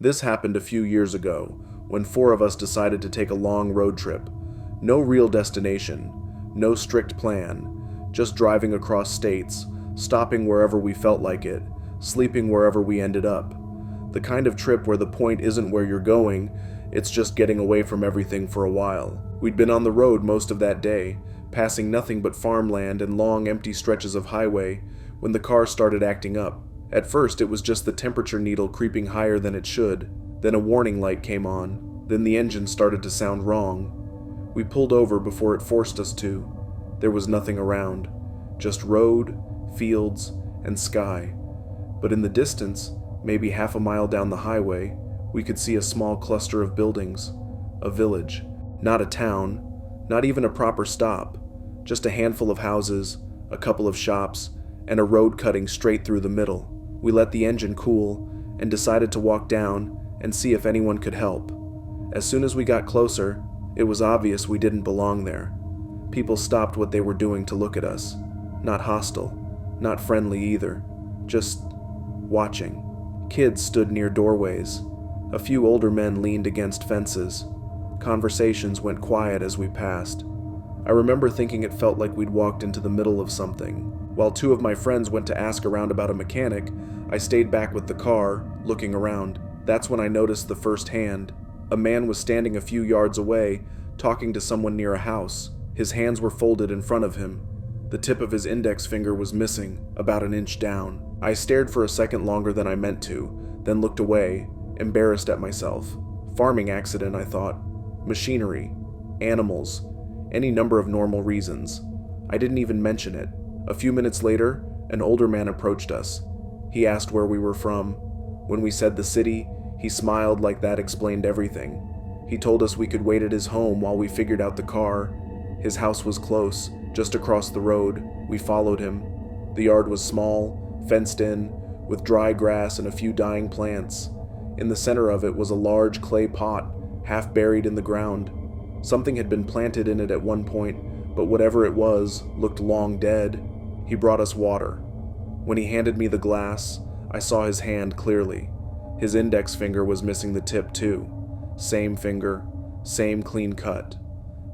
This happened a few years ago, when 4 of us decided to take a long road trip. No real destination, no strict plan, just driving across states, stopping wherever we felt like it, sleeping wherever we ended up. The kind of trip where the point isn't where you're going, it's just getting away from everything for a while. We'd been on the road most of that day, passing nothing but farmland and long empty stretches of highway, when the car started acting up. At first, it was just the temperature needle creeping higher than it should. Then a warning light came on. Then the engine started to sound wrong. We pulled over before it forced us to. There was nothing around. Just road, fields, and sky. But in the distance, maybe half a mile down the highway, we could see a small cluster of buildings. A village. Not a town. Not even a proper stop. Just a handful of houses, a couple of shops, and a road cutting straight through the middle. We let the engine cool and decided to walk down and see if anyone could help. As soon as we got closer, it was obvious we didn't belong there. People stopped what they were doing to look at us. Not hostile, not friendly either, just watching. Kids stood near doorways. A few older men leaned against fences. Conversations went quiet as we passed. I remember thinking it felt like we'd walked into the middle of something. While 2 of my friends went to ask around about a mechanic, I stayed back with the car, looking around. That's when I noticed the first hand. A man was standing a few yards away, talking to someone near a house. His hands were folded in front of him. The tip of his index finger was missing, about an inch down. I stared for a second longer than I meant to, then looked away, embarrassed at myself. Farming accident, I thought. Machinery. Animals. Any number of normal reasons. I didn't even mention it. A few minutes later, an older man approached us. He asked where we were from. When we said the city, he smiled like that explained everything. He told us we could wait at his home while we figured out the car. His house was close, just across the road. We followed him. The yard was small, fenced in, with dry grass and a few dying plants. In the center of it was a large clay pot, half buried in the ground. Something had been planted in it at one point, but whatever it was looked long dead. He brought us water. When he handed me the glass, I saw his hand clearly. His index finger was missing the tip too. Same finger, same clean cut.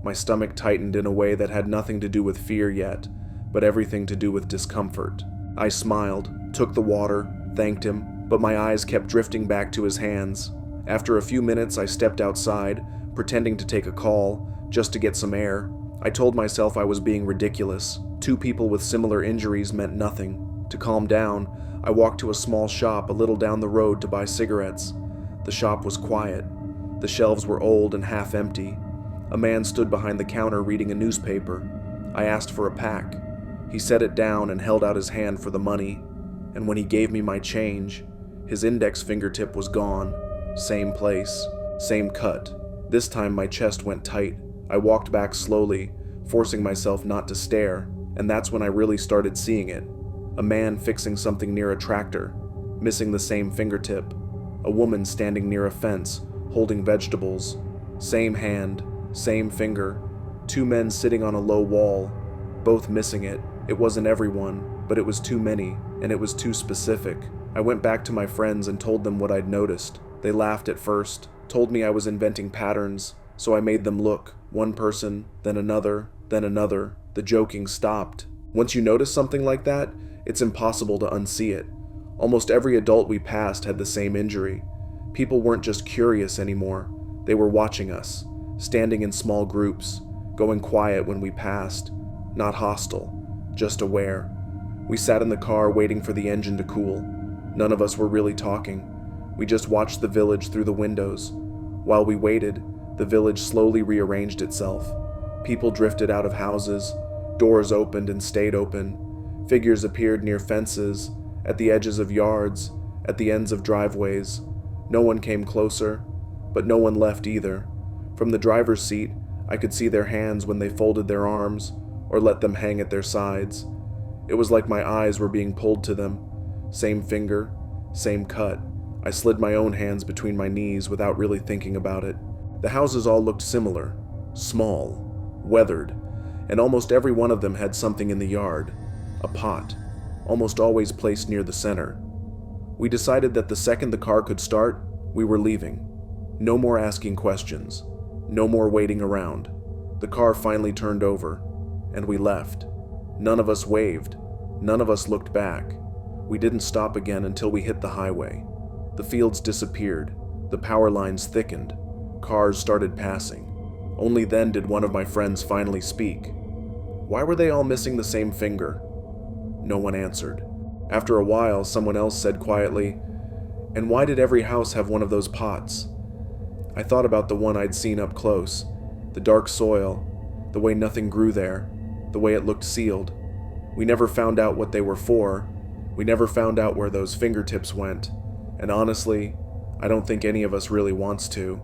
My stomach tightened in a way that had nothing to do with fear yet, but everything to do with discomfort. I smiled, took the water, thanked him, but my eyes kept drifting back to his hands. After a few minutes, I stepped outside, pretending to take a call, just to get some air. I told myself I was being ridiculous. 2 people with similar injuries meant nothing. To calm down, I walked to a small shop a little down the road to buy cigarettes. The shop was quiet. The shelves were old and half empty. A man stood behind the counter reading a newspaper. I asked for a pack. He set it down and held out his hand for the money. And when he gave me my change, his index fingertip was gone. Same place, same cut. This time my chest went tight. I walked back slowly, forcing myself not to stare, and that's when I really started seeing it. A man fixing something near a tractor, missing the same fingertip. A woman standing near a fence, holding vegetables. Same hand, same finger. 2 men sitting on a low wall, both missing it. It wasn't everyone, but it was too many, and it was too specific. I went back to my friends and told them what I'd noticed. They laughed at first, told me I was inventing patterns, so I made them look. One person, then another, then another. The joking stopped. Once you notice something like that, it's impossible to unsee it. Almost every adult we passed had the same injury. People weren't just curious anymore. They were watching us, standing in small groups, going quiet when we passed. Not hostile, just aware. We sat in the car waiting for the engine to cool. None of us were really talking. We just watched the village through the windows. While we waited, the village slowly rearranged itself. People drifted out of houses. Doors opened and stayed open. Figures appeared near fences, at the edges of yards, at the ends of driveways. No one came closer, but no one left either. From the driver's seat, I could see their hands when they folded their arms or let them hang at their sides. It was like my eyes were being pulled to them. Same finger, same cut. I slid my own hands between my knees without really thinking about it. The houses all looked similar, small, weathered, and almost every one of them had something in the yard. A pot, almost always placed near the center. We decided that the second the car could start, We were leaving. No more asking questions. No more waiting around. The car finally turned over, and we left. None of us waved. None of us looked back. We didn't stop again until we hit the highway. The fields disappeared. The power lines thickened. Cars started passing. Only then did one of my friends finally speak. Why were they all missing the same finger? No one answered. After a while, someone else said quietly, "And why did every house have one of those pots?" I thought about the one I'd seen up close, the dark soil, the way nothing grew there, the way it looked sealed. We never found out what they were for. We never found out where those fingertips went. And honestly, I don't think any of us really wants to.